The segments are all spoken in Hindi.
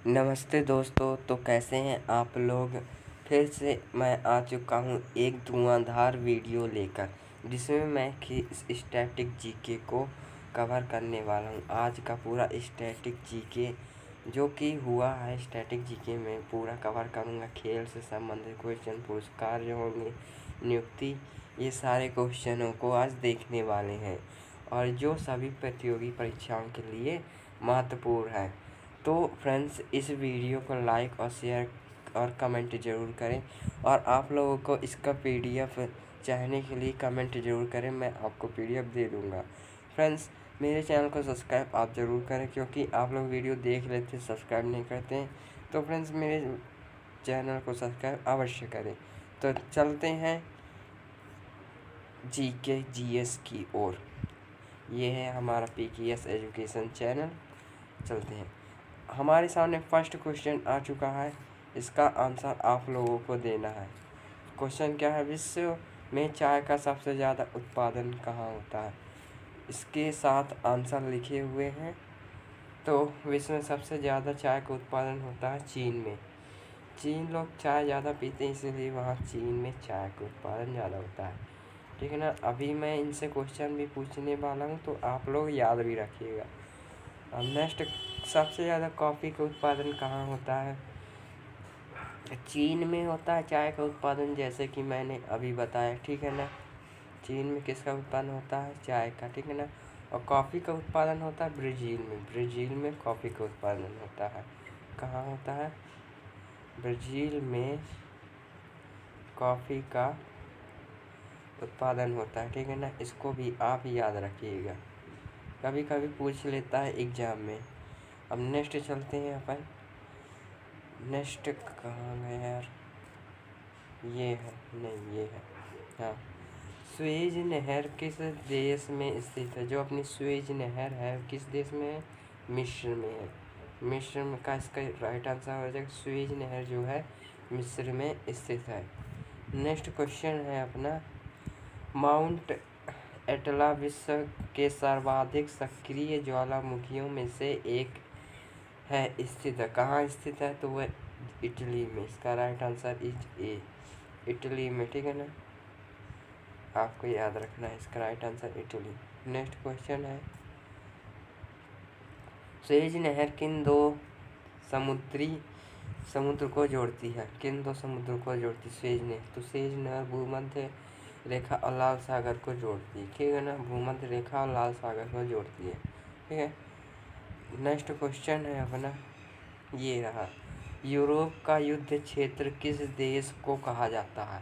नमस्ते दोस्तों। तो कैसे हैं आप लोग। फिर से मैं आ चुका हूं एक धुआंधार वीडियो लेकर, जिसमें मैं स्टैटिक जीके को कवर करने वाला हूं। आज का पूरा स्टैटिक जीके जो कि हुआ है, स्टैटिक जीके में पूरा कवर करूंगा। खेल से संबंधित क्वेश्चन, पुरस्कार जो होंगे, नियुक्ति, ये सारे क्वेश्चनों को आज देखने वाले हैं, और जो सभी प्रतियोगी परीक्षाओं के लिए महत्वपूर्ण है। तो फ्रेंड्स, इस वीडियो को लाइक और शेयर और कमेंट ज़रूर करें, और आप लोगों को इसका पीडीएफ चाहने के लिए कमेंट ज़रूर करें, मैं आपको पीडीएफ दे दूंगा। फ्रेंड्स, मेरे चैनल को सब्सक्राइब आप ज़रूर करें, क्योंकि आप लोग वीडियो देख लेते हैं, सब्सक्राइब नहीं करते हैं। तो फ्रेंड्स, मेरे चैनल को सब्सक्राइब अवश्य करें। तो चलते हैं जीके जीएस की ओर। ये है हमारा पीकेएस एजुकेशन चैनल। चलते हैं। हमारे सामने फर्स्ट क्वेश्चन आ चुका है, इसका आंसर आप लोगों को देना है। क्वेश्चन क्या है, विश्व में चाय का सबसे ज़्यादा उत्पादन कहाँ होता है। इसके साथ आंसर लिखे हुए हैं। तो विश्व में सबसे ज़्यादा चाय का उत्पादन होता है चीन में। चीन लोग चाय ज़्यादा पीते हैं, इसलिए वहाँ चीन में चाय का उत्पादन ज़्यादा होता है। ठीक है ना। अभी मैं इनसे क्वेश्चन भी पूछने वाला हूँ, तो आप लोग याद भी रखिएगा। अब नेक्स्ट, सबसे ज़्यादा कॉफ़ी का उत्पादन कहाँ होता है। चीन में होता है चाय का उत्पादन, जैसे कि मैंने अभी बताया। ठीक है ना। चीन में किसका उत्पादन होता है, चाय का। ठीक है ना। और कॉफ़ी का उत्पादन होता है ब्राज़ील में। ब्राज़ील में कॉफ़ी का उत्पादन होता है। कहाँ होता है, ब्राज़ील में कॉफ़ी का उत्पादन होता है। ठीक है ना। इसको भी आप याद रखिएगा, कभी कभी पूछ लेता है एग्जाम में। अब नेक्स्ट चलते हैं अपन। नेक्स्ट कहाँ है यार, ये है, नहीं ये है, हाँ। स्वेज नहर किस देश में स्थित है। जो अपनी स्वेज नहर है, किस देश में है, मिस्र में है। मिस्र में का इसका राइट आंसर हो जाएगा। स्वेज नहर जो है मिस्र में स्थित है। नेक्स्ट क्वेश्चन है अपना, माउंट एटला विश्व के सर्वाधिक सक्रिय ज्वालामुखियों में से एक है, स्थित है। कहाँ स्थित है, तो वह इटली में। इसका right answer is a, Italy में। ठीक है ना, आपको याद रखना है, इसका right answer Italy. Next question है, सुएज नहर किन दो समुद्र को जोड़ती है। किन दो समुद्र को जोड़ती है सुएज नहर। तो सुएज नहर भूमध्य रेखा और लाल सागर को जोड़ती है। ठीक है ना, भूमध्य रेखा और लाल सागर को जोड़ती है। ठीक है। नेक्स्ट क्वेश्चन है अपना, ये रहा, यूरोप का युद्ध क्षेत्र किस देश को कहा जाता है।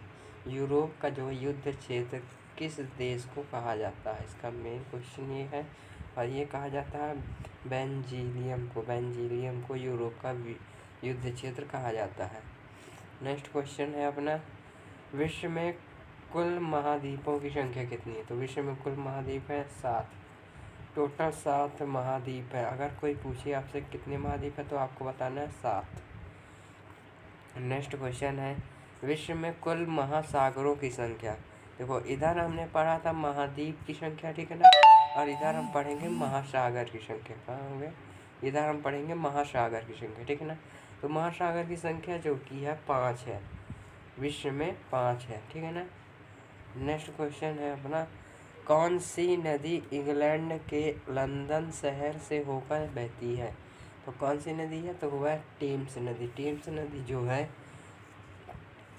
यूरोप का जो युद्ध क्षेत्र किस देश को कहा जाता है, इसका मेन क्वेश्चन ये है। और ये कहा जाता है बेल्जियम को। बेल्जियम को यूरोप का युद्ध क्षेत्र कहा जाता है। नेक्स्ट क्वेश्चन है अपना, विश्व में कुल महाद्वीपों की संख्या कितनी है। तो विश्व में कुल महाद्वीप है 7। टोटल 7 महाद्वीप है। अगर कोई पूछे आपसे कितने महाद्वीप है, तो आपको बताना है 7। नेक्स्ट क्वेश्चन है, विश्व में कुल महासागरों की संख्या। देखो, इधर हमने पढ़ा था महाद्वीप की संख्या, ठीक है ना, और इधर हम पढ़ेंगे महासागर की संख्या। कहाँ होंगे, इधर हम पढ़ेंगे महासागर की संख्या। ठीक है ना। तो महासागर की संख्या जो कि है 5 है, विश्व में 5 है। ठीक है ना। नेक्स्ट क्वेश्चन है अपना, कौन सी नदी इंग्लैंड के लंदन शहर से होकर बहती है। तो कौन सी नदी है, तो वह टेम्स नदी। टेम्स नदी जो है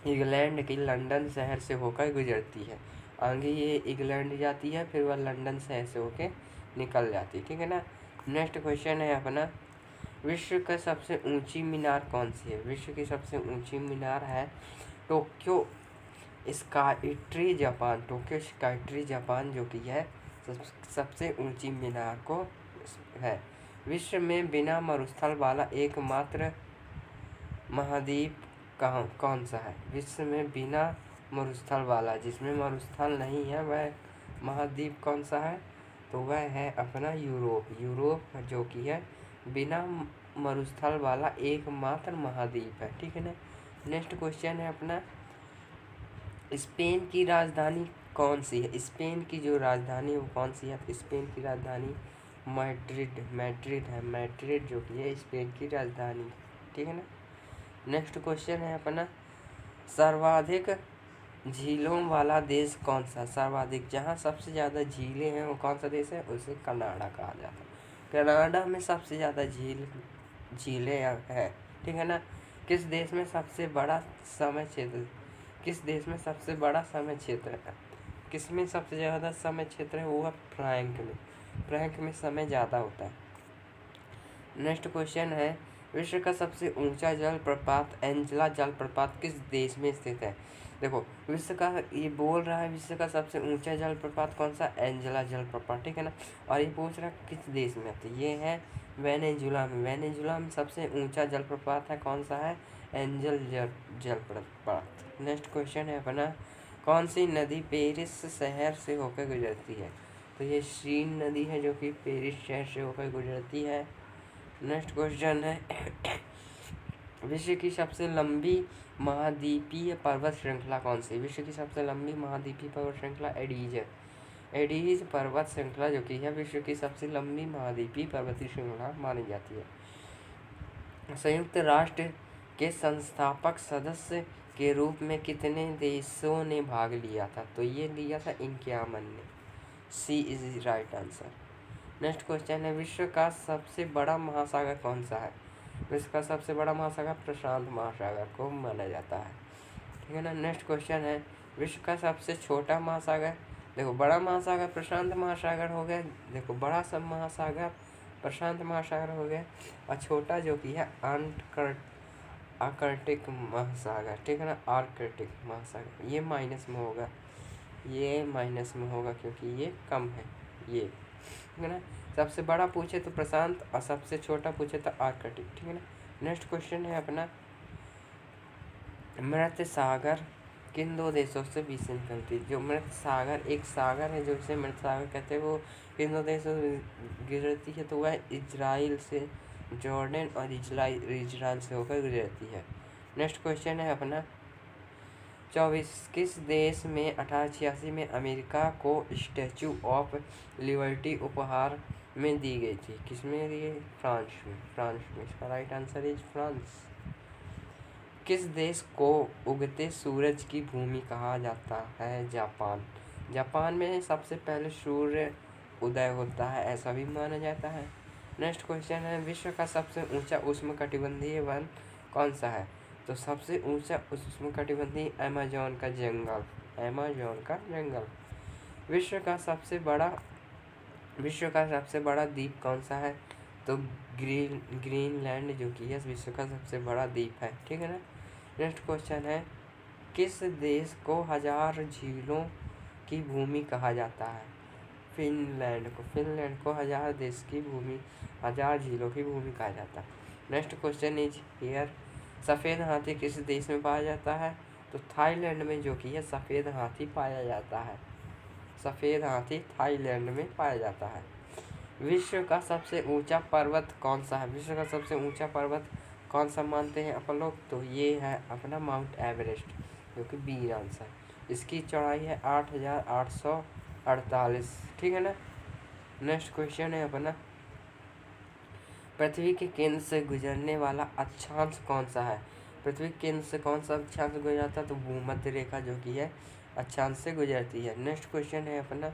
इंग्लैंड की लंदन शहर से होकर गुजरती है। आगे ये इंग्लैंड जाती है, फिर वह लंदन शहर से होकर निकल जाती है। ठीक है ना। नेक्स्ट क्वेश्चन है अपना, विश्व का सबसे ऊंची मीनार कौन सी है। विश्व की सबसे ऊंची मीनार है Tokyo sky Japan. Tokyo sky Japan जो कि है सबसे ऊंची मीनार को है। विश्व में बिना मरुस्थल वाला एकमात्र महाद्वीप कौन सा है। विश्व में बिना मरुस्थल वाला, जिसमें मरुस्थल नहीं है, वह महाद्वीप कौन सा है, तो वह है अपना यूरोप। यूरोप जो कि है बिना मरुस्थल वाला एकमात्र महाद्वीप है। ठीक है ना। नेक्स्ट क्वेश्चन है अपना, स्पेन की राजधानी कौन सी है। स्पेन की जो राजधानी है वो कौन सी है। स्पेन की राजधानी मैड्रिड है। मैड्रिड जो कि है स्पेन की राजधानी। ठीक है ना। नेक्स्ट क्वेश्चन है अपना, सर्वाधिक झीलों वाला देश कौन सा? सर्वाधिक, जहाँ सबसे ज़्यादा झीलें हैं वो कौन सा देश है? उसे कनाडा कहा जाता है। कनाडा में सबसे ज़्यादा झीलें है, ठीक है ना। किस देश में सबसे बड़ा समय क्षेत्र, किस देश में सबसे बड़ा समय क्षेत्र है? किसमें सबसे ज़्यादा समय क्षेत्र है? वो है फ्रैंक में। फ्रैंक में समय ज़्यादा होता है। नेक्स्ट क्वेश्चन है, विश्व का सबसे ऊंचा जलप्रपात एंजेला जलप्रपात किस देश में स्थित है? देखो, विश्व का, ये बोल रहा है विश्व का सबसे ऊंचा जलप्रपात कौन सा? एंजेला जलप्रपात, ठीक है ना। और ये पूछ रहा है किस देश में? तो ये है वेनेजुला में। वेनेजुला में सबसे ऊंचा जलप्रपात है, कौन सा है? एंजल जलप्रपात। नेक्स्ट क्वेश्चन है अपना, कौन सी नदी पेरिस शहर से होकर गुजरती है? तो ये शीन नदी है जो कि पेरिस शहर से होकर गुजरती है। नेक्स्ट क्वेश्चन है, विश्व की सबसे लंबी महाद्वीपीय पर्वत श्रृंखला कौन सी? विश्व की सबसे लंबी महाद्वीपीय पर्वत श्रृंखला एडीज है। एडीज पर्वत श्रृंखला जो कि है विश्व की सबसे लंबी महाद्वीपीय पर्वतीय श्रृंखला मानी जाती है। संयुक्त राष्ट्र के संस्थापक सदस्य के रूप में कितने देशों ने भाग लिया था? तो ये लिया था 51 ने। C is right answer. Next question है, विश्व का सबसे बड़ा महासागर कौन सा है? विश्व का सबसे बड़ा महासागर प्रशांत महासागर को माना जाता है, ठीक है ना। नेक्स्ट क्वेश्चन है, विश्व का सबसे छोटा महासागर? देखो, बड़ा महासागर प्रशांत महासागर हो गया, देखो बड़ा सब महासागर प्रशांत महासागर हो गया, और छोटा जो कि है आर्कटिक महासागर, ठीक है ना। आर्कटिक महासागर ये माइनस में होगा, ये माइनस में होगा क्योंकि ये कम है, ये, ठीक है ना। सबसे बड़ा पूछे तो प्रशांत और सबसे छोटा पूछे तो आर्कटिक, ठीक है ना। नेक्स्ट क्वेश्चन है अपना, मृत सागर किन दो देशों से बीच में निकलती है? जो मृत सागर, एक सागर है जो इसे मृत सागर कहते हैं, वो किन दो देशों से गुजरती है? तो वह इजराइल से, जॉर्डन और इजराइल से होकर गुजरती है। नेक्स्ट क्वेश्चन है अपना, 24 किस देश में 1886 में अमेरिका को स्टैचू ऑफ लिबर्टी उपहार में दी गई थी? किसमें दी गई? फ्रांस में। फ्रांस में, इसका राइट आंसर इज फ्रांस। किस देश को उगते सूरज की भूमि कहा जाता है? जापान। जापान में सबसे पहले सूर्य उदय होता है, ऐसा भी माना जाता है। नेक्स्ट क्वेश्चन है, विश्व का सबसे ऊंचा उष्णकटिबंधीय वन कौन सा है? तो सबसे ऊंचा उष्णकटिबंधीय अमेज़न का जंगल, अमेज़न का जंगल। विश्व का सबसे बड़ा द्वीप कौन सा है? तो ग्रीनलैंड जो कि है विश्व का सबसे बड़ा द्वीप है, ठीक है ना। नेक्स्ट क्वेश्चन है, किस देश को 1000 झीलों की भूमि कहा जाता है? फिनलैंड को 1000 देश की भूमि, 1000 झीलों की भूमि कहा जाता है। नेक्स्ट क्वेश्चन इज हियर, सफ़ेद हाथी किस देश में पाया जाता है? तो थाईलैंड में जो कि है सफ़ेद हाथी पाया जाता है। सफ़ेद हाथी थाईलैंड में पाया जाता है। विश्व का सबसे ऊंचा पर्वत कौन सा है? विश्व का सबसे ऊंचा पर्वत कौन सा मानते हैं अपन लोग? तो ये है अपना माउंट एवरेस्ट, जो कि बी आंसर। इसकी चौड़ाई है 8848, ठीक है ना। नेक्स्ट क्वेश्चन है अपना, पृथ्वी के केंद्र से गुजरने वाला अक्षांश कौन सा है? पृथ्वी के केंद्र से कौन सा अक्षांश गुजरता है? तो भूमध्य रेखा जो कि है अक्षांश से गुजरती है। नेक्स्ट क्वेश्चन है अपना,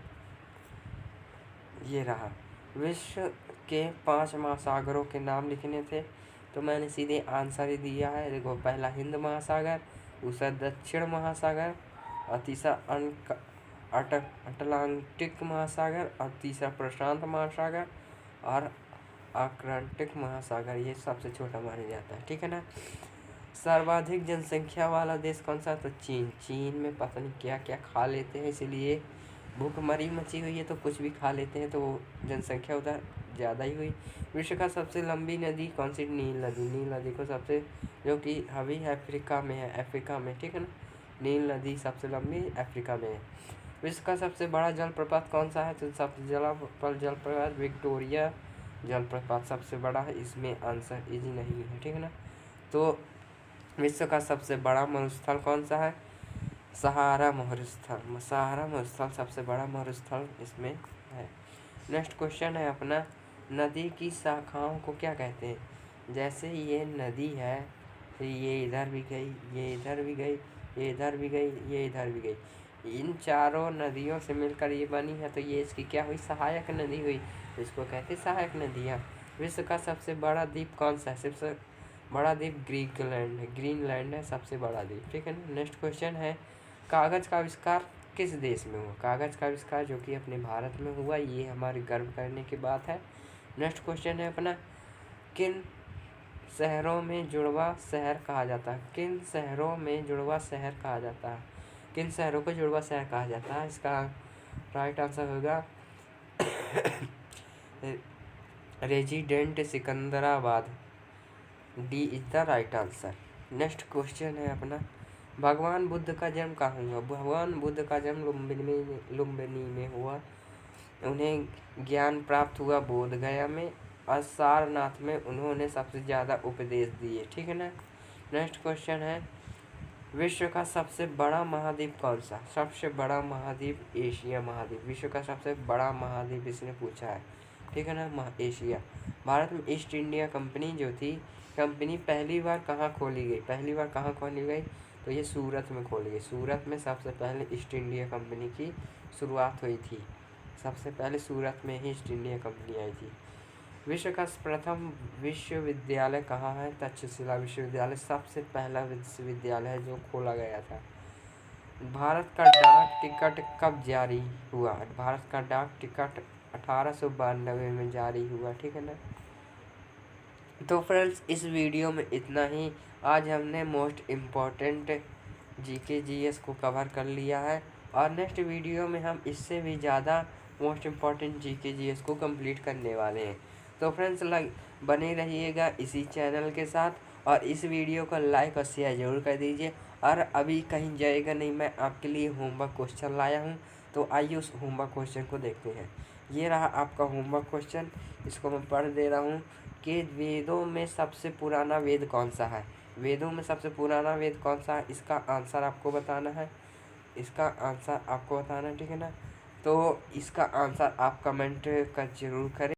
ये रहा, विश्व के 5 महासागरों के नाम लिखने थे, तो मैंने सीधे आंसर ही दिया है। देखो, पहला हिंद महासागर, दूसरा दक्षिण महासागर, और तीसरा अटलांटिक महासागर, और तीसरा प्रशांत महासागर, और आर्कटिक महासागर, ये सबसे छोटा माना जाता है, ठीक है ना। सर्वाधिक जनसंख्या वाला देश कौन सा? तो चीन। चीन में पता नहीं क्या क्या खा लेते हैं, इसलिए भूखमरी मची हुई है, तो कुछ भी खा लेते हैं, तो जनसंख्या उधर ज़्यादा ही हुई। विश्व का सबसे लंबी नदी कौन सी? नील नदी। नील नदी को सबसे, जो कि अभी अफ्रीका में है, अफ्रीका में, ठीक है ना। नील नदी सबसे लंबी अफ्रीका में है। विश्व का सबसे बड़ा जलप्रपात कौन सा है? तो सबसे जलप्रपात विक्टोरिया जलप्रपात सबसे बड़ा है, इसमें आंसर इजी नहीं है, ठीक है ना। तो विश्व का सबसे बड़ा मरुस्थल कौन सा है? सहारा मरुस्थल। सहारा मरुस्थल सबसे बड़ा मरुस्थल इसमें है। नेक्स्ट क्वेश्चन है अपना, नदी की शाखाओं को क्या कहते हैं? जैसे ये नदी है, फिर ये इधर भी गई, ये इधर भी गई, ये इधर भी गई, ये इधर भी गई। इन चारों नदियों से मिलकर ये बनी है, तो ये इसकी क्या हुई? सहायक नदी हुई। इसको कहते हैं सहायक नदियाँ। विश्व का सबसे बड़ा द्वीप कौन सा है? सबसे बड़ा द्वीप ग्रीनलैंड है। ग्रीनलैंड है सबसे बड़ा द्वीप, ठीक है ना। नेक्स्ट क्वेश्चन है, कागज़ का आविष्कार किस देश में हुआ? कागज़ का आविष्कार जो कि अपने भारत में हुआ, ये हमारे गर्व करने की बात है। नेक्स्ट क्वेश्चन है अपना, किन शहरों में जुड़वा शहर कहा जाता है? किन शहरों में जुड़वा शहर कहा जाता है? किन शहरों को जुड़वा शहर कहा जाता है? इसका राइट आंसर होगा resident Secunderabad. D is the right answer. Next question है अपना, भगवान बुद्ध का जन्म कहाँ हुआ? भगवान बुद्ध का जन्म लुम्बिनी में हुआ। उन्हें ज्ञान प्राप्त हुआ बोध गया में, और सारनाथ में उन्होंने सबसे ज़्यादा उपदेश दिए, ठीक है ना। नेक्स्ट क्वेश्चन है, विश्व का सबसे बड़ा महाद्वीप कौन सा? सबसे बड़ा महाद्वीप एशिया महाद्वीप। विश्व का सबसे बड़ा महाद्वीप इसने पूछा है, ठीक है ना, एशिया। भारत में ईस्ट इंडिया कंपनी जो थी, कंपनी पहली बार कहाँ खोली गई? पहली बार कहाँ खोली गई? तो ये सूरत में खोली गई। सूरत में सबसे पहले ईस्ट इंडिया कंपनी की शुरुआत हुई थी। सबसे पहले सूरत में ही ईस्ट इंडिया कंपनी आई थी। विश्व का प्रथम विश्वविद्यालय कहाँ है? तक्षशिला विश्वविद्यालय सबसे पहला विश्वविद्यालय है जो खोला गया था। भारत का डाक टिकट कब जारी हुआ? भारत का डाक टिकट 1892 में जारी हुआ, ठीक है ना। तो फ्रेंड्स, इस वीडियो में इतना ही। आज हमने मोस्ट इम्पॉर्टेंट जीके जीएस को कवर कर लिया है, और नेक्स्ट वीडियो में हम इससे भी ज़्यादा मोस्ट इम्पॉर्टेंट जीके जीएस को कंप्लीट करने वाले हैं। तो फ्रेंड्स, बने रहिएगा इसी चैनल के साथ, और इस वीडियो को लाइक और शेयर ज़रूर कर दीजिए। और अभी कहीं जाएगा नहीं, मैं आपके लिए होमवर्क क्वेश्चन लाया हूँ, तो आइए उस होमवर्क क्वेश्चन को देखते हैं। ये रहा आपका होमवर्क क्वेश्चन, इसको मैं पढ़ दे रहा हूँ कि वेदों में सबसे पुराना वेद कौन सा है? वेदों में सबसे पुराना वेद कौन सा है? इसका आंसर आपको बताना है। इसका आंसर आपको बताना है, ठीक है ना। तो इसका आंसर आप कमेंट कर जरूर करें।